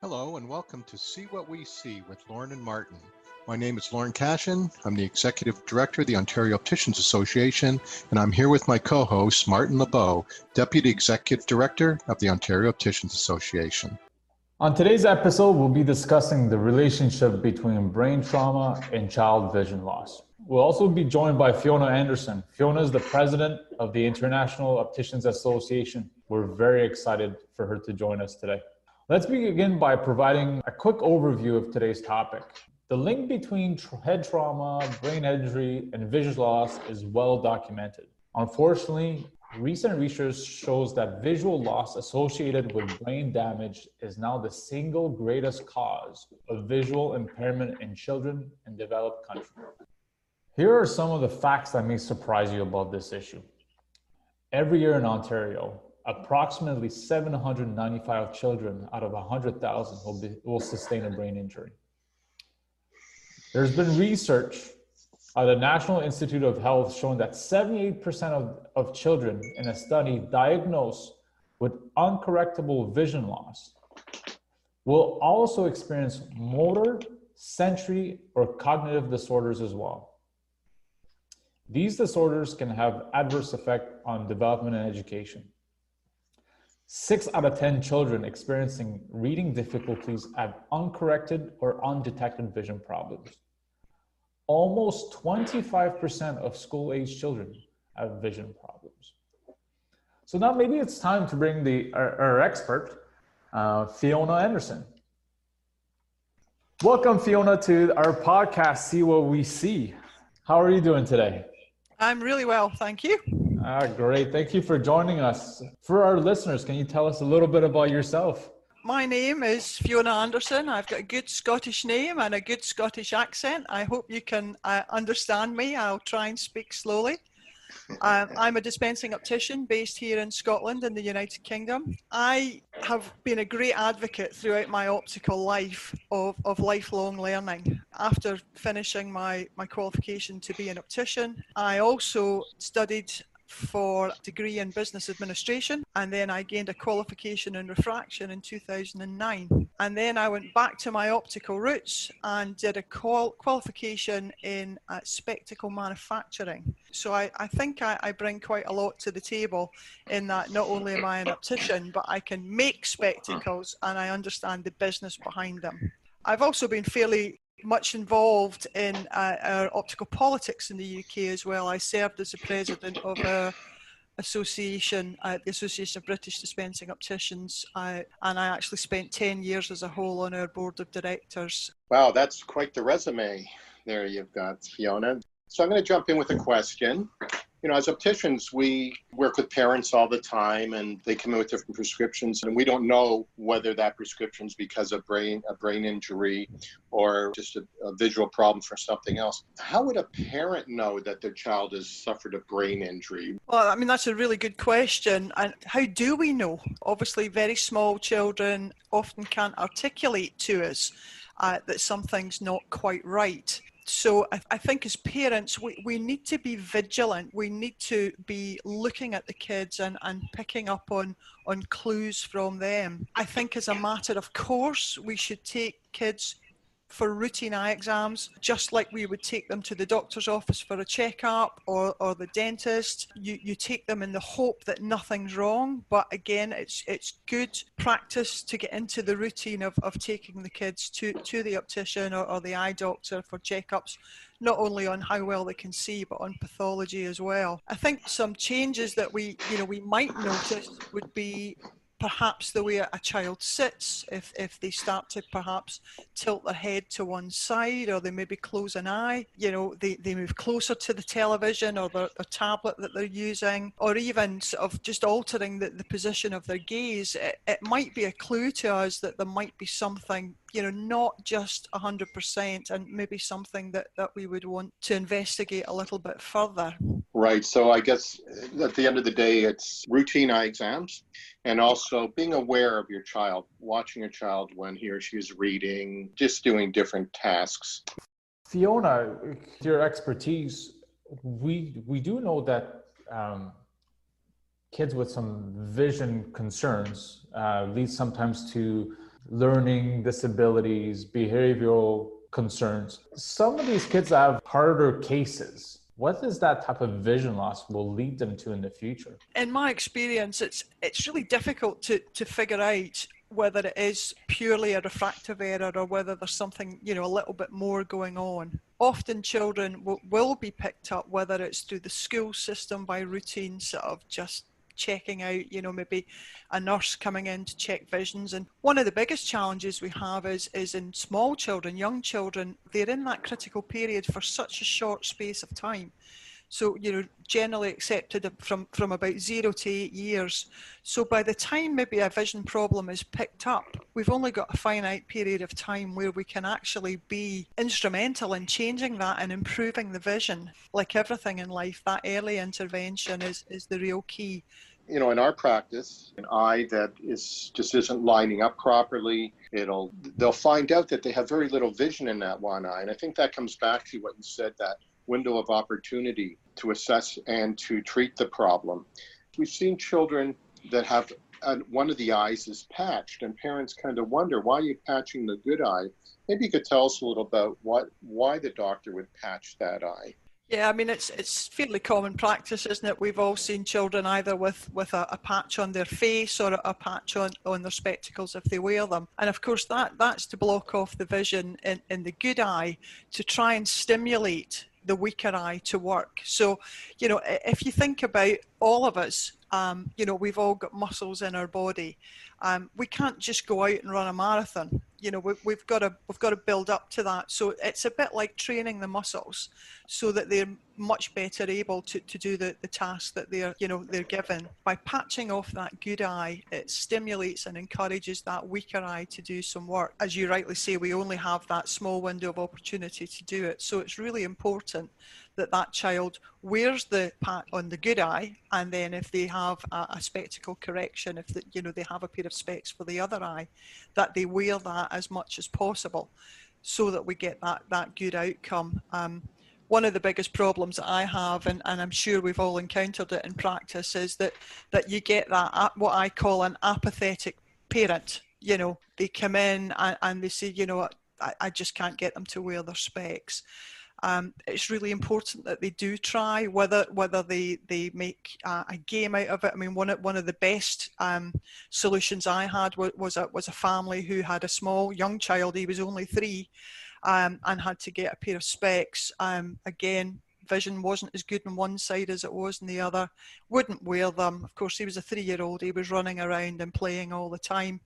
Hello and welcome to See What We See with Lorne Martin. My name is Lorne Cashin. I'm the Executive Director of the Ontario Opticians Association, and I'm here with my co-host, Martin LeBeau, Deputy Executive Director of the Ontario Opticians Association. On today's episode, we'll be discussing the relationship between brain trauma and child vision loss. We'll also be joined by Fiona Anderson. Fiona is the president of the International Opticians Association. We're very excited for her to join us today. Let's begin by providing a quick overview of today's topic. The link between head trauma, brain injury, and vision loss is well documented. Unfortunately, recent research shows that visual loss associated with brain damage is now the single greatest cause of visual impairment in children in developed countries. Here are some of the facts that may surprise you about this issue. Every year in Ontario, approximately 795 children out of 100,000 will sustain a brain injury. There's been research at the National Institute of Health showing that 78% of children in a study diagnosed with uncorrectable vision loss will also experience motor, sensory, or cognitive disorders as well. These disorders can have adverse effect on development and education. 6 out of 10 children experiencing reading difficulties have uncorrected or undetected vision problems. Almost 25% of school-age children have vision problems. So now maybe it's time to bring our expert, Fiona Anderson. Welcome, Fiona, to our podcast, See What We See. How are you doing today? I'm really well, thank you. Great. Thank you for joining us. For our listeners, can you tell us a little bit about yourself? My name is Fiona Anderson. I've got a good Scottish name and a good Scottish accent. I hope you can understand me. I'll try and speak slowly. I'm a dispensing optician based here in Scotland in the United Kingdom. I have been a great advocate throughout my optical life of lifelong learning. After finishing my qualification to be an optician, I also studied for a degree in business administration, and then I gained a qualification in refraction in 2009. And then I went back to my optical roots and did a qualification in spectacle manufacturing. So I think I bring quite a lot to the table in that not only am I an optician, but I can make spectacles and I understand the business behind them. I've also been fairly much involved in our optical politics in the UK as well. I served as the president of our association, the Association of British Dispensing Opticians, and I actually spent 10 years as a whole on our board of directors. Wow, that's quite the resume there you've got, Fiona. So I'm going to jump in with a question. You know, as opticians, we work with parents all the time and they come in with different prescriptions and we don't know whether that prescription is because of a brain injury or just a visual problem for something else. How would a parent know that their child has suffered a brain injury? Well, I mean, that's a really good question. And how do we know? Obviously, very small children often can't articulate to us that something's not quite right. So I think as parents, we need to be vigilant. We need to be looking at the kids and picking up on clues from them. I think as a matter of course, we should take kids for routine eye exams, just like we would take them to the doctor's office for a checkup or the dentist. You take them in the hope that nothing's wrong, but again, it's good practice to get into the routine of taking the kids to the optician or the eye doctor for checkups, not only on how well they can see, but on pathology as well. I think some changes that we might notice would be perhaps the way a child sits, if they start to perhaps tilt their head to one side, or they maybe close an eye, they move closer to the television or the tablet that they're using, or even sort of just altering the position of their gaze. It might be a clue to us that there might be something, not just 100%, and maybe something that we would want to investigate a little bit further. Right. So I guess at the end of the day, it's routine eye exams and also being aware of your child, watching your child when he or she is reading, just doing different tasks. Fiona, your expertise, we do know that kids with some vision concerns lead sometimes to learning disabilities, behavioral concerns. Some of these kids have harder cases. What is that type of vision loss will lead them to in the future? In my experience, it's really difficult to figure out whether it is purely a refractive error or whether there's something, a little bit more going on. Often children will be picked up, whether it's through the school system by routine sort of just checking out, maybe a nurse coming in to check visions. And one of the biggest challenges we have is in small children, young children, they're in that critical period for such a short space of time. So, generally accepted from about 0 to 8 years. So by the time maybe a vision problem is picked up, we've only got a finite period of time where we can actually be instrumental in changing that and improving the vision. Like everything in life, that early intervention is the real key. In our practice, an eye that just isn't lining up properly, they'll find out that they have very little vision in that one eye. And I think that comes back to what you said, that window of opportunity to assess and to treat the problem. We've seen children that have one of the eyes is patched, and parents kind of wonder, why are you patching the good eye? Maybe you could tell us a little about why the doctor would patch that eye. Yeah, I mean, it's fairly common practice, isn't it? We've all seen children either with a patch on their face or a patch on their spectacles if they wear them. And of course, that's to block off the vision in the good eye to try and stimulate the weaker eye to work. So, if you think about all of us, we've all got muscles in our body. We can't just go out and run a marathon. We've got to build up to that. So it's a bit like training the muscles so that they're much better able to do the tasks that they're given. By patching off that good eye, it stimulates and encourages that weaker eye to do some work. As you rightly say, we only have that small window of opportunity to do it. So it's really important that child wears the patch on the good eye, and then if they have a spectacle correction, if they have a pair of specs for the other eye, that they wear that as much as possible so that we get that good outcome. One of the biggest problems that I have, and I'm sure we've all encountered it in practice, is that you get that, what I call an apathetic parent. They come in and they say, I just can't get them to wear their specs. It's really important that they do try, whether they make a game out of it. I mean, one of the best solutions I had was a family who had a small young child. He was only 3, and had to get a pair of specs. Again, vision wasn't as good on one side as it was on the other. Wouldn't wear them. Of course, he was a 3-year-old. He was running around and playing all the time.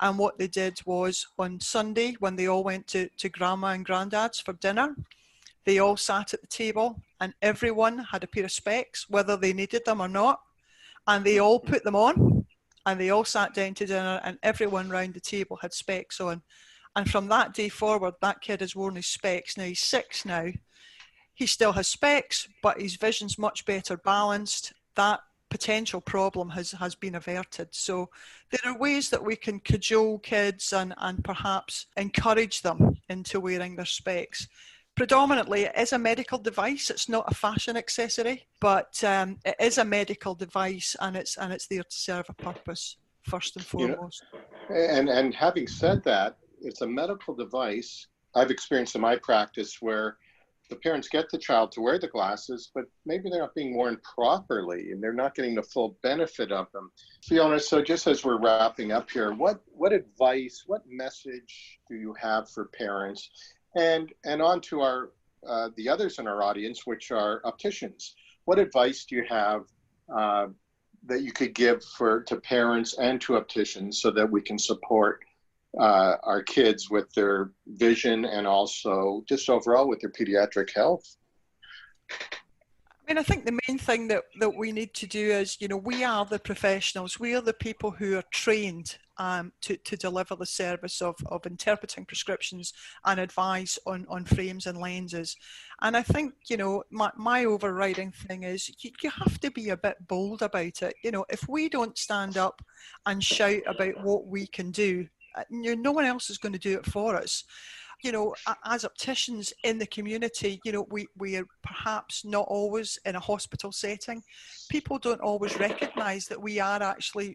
And what they did was, on Sunday, when they all went to Grandma and Granddad's for dinner, they all sat at the table and everyone had a pair of specs, whether they needed them or not. And they all put them on and they all sat down to dinner and everyone round the table had specs on. And from that day forward, that kid has worn his specs. Now he's 6 now. He still has specs, but his vision's much better balanced. That potential problem has been averted. So there are ways that we can cajole kids and perhaps encourage them into wearing their specs. Predominantly, it is a medical device. It's not a fashion accessory, but it is a medical device, and it's there to serve a purpose first and foremost. And having said that, it's a medical device. I've experienced in my practice where the parents get the child to wear the glasses, but maybe they're not being worn properly, and they're not getting the full benefit of them. Fiona, so just as we're wrapping up here, what advice, what message do you have for parents? And on to our the others in our audience, which are opticians. What advice do you have that you could give to parents and to opticians so that we can support our kids with their vision and also just overall with their pediatric health? I mean, I think the main thing that we need to do is, we are the professionals. We are the people who are trained to deliver the service of interpreting prescriptions and advice on frames and lenses. And I think, my overriding thing is you have to be a bit bold about it. If we don't stand up and shout about what we can do, no one else is going to do it for us. As opticians in the community, we are perhaps not always in a hospital setting. People don't always recognise that we are actually,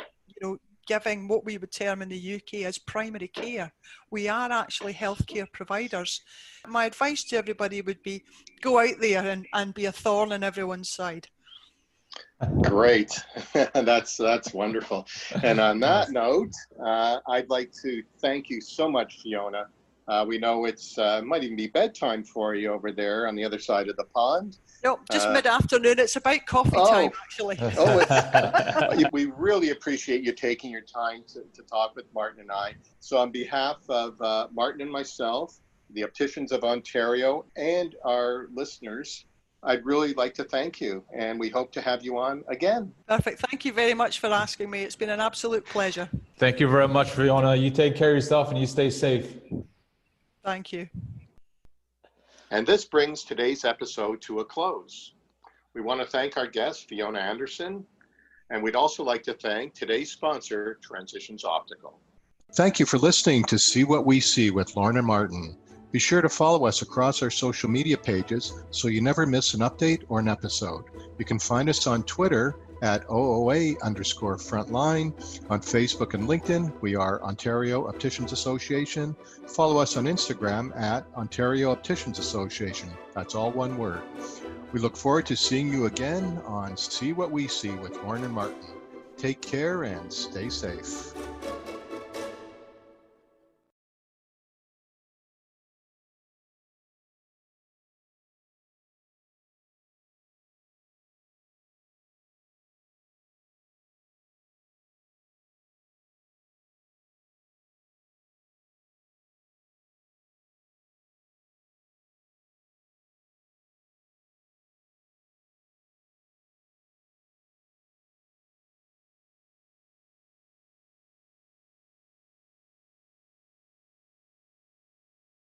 giving what we would term in the UK as primary care. We are actually healthcare providers. My advice to everybody would be go out there and be a thorn in everyone's side. Great. That's wonderful. And on that note, I'd like to thank you so much, Fiona. We know it's might even be bedtime for you over there on the other side of the pond. No, just mid-afternoon. It's about coffee time, actually. We really appreciate you taking your time to talk with Martin and I. So on behalf of Martin and myself, the Opticians of Ontario, and our listeners, I'd really like to thank you, and we hope to have you on again. Perfect. Thank you very much for asking me. It's been an absolute pleasure. Thank you very much, Fiona. You take care of yourself and you stay safe. Thank you. And this brings today's episode to a close. We want to thank our guest, Fiona Anderson, and we'd also like to thank today's sponsor, Transitions Optical. Thank you for listening to See What We See with Lorne Martin. Be sure to follow us across our social media pages so you never miss an update or an episode. You can find us on Twitter at OOA_frontline. On Facebook and LinkedIn, we are Ontario Opticians Association. Follow us on Instagram at Ontario Opticians Association. That's all one word. We look forward to seeing you again on See What We See with Lorne and Martin. Take care and stay safe.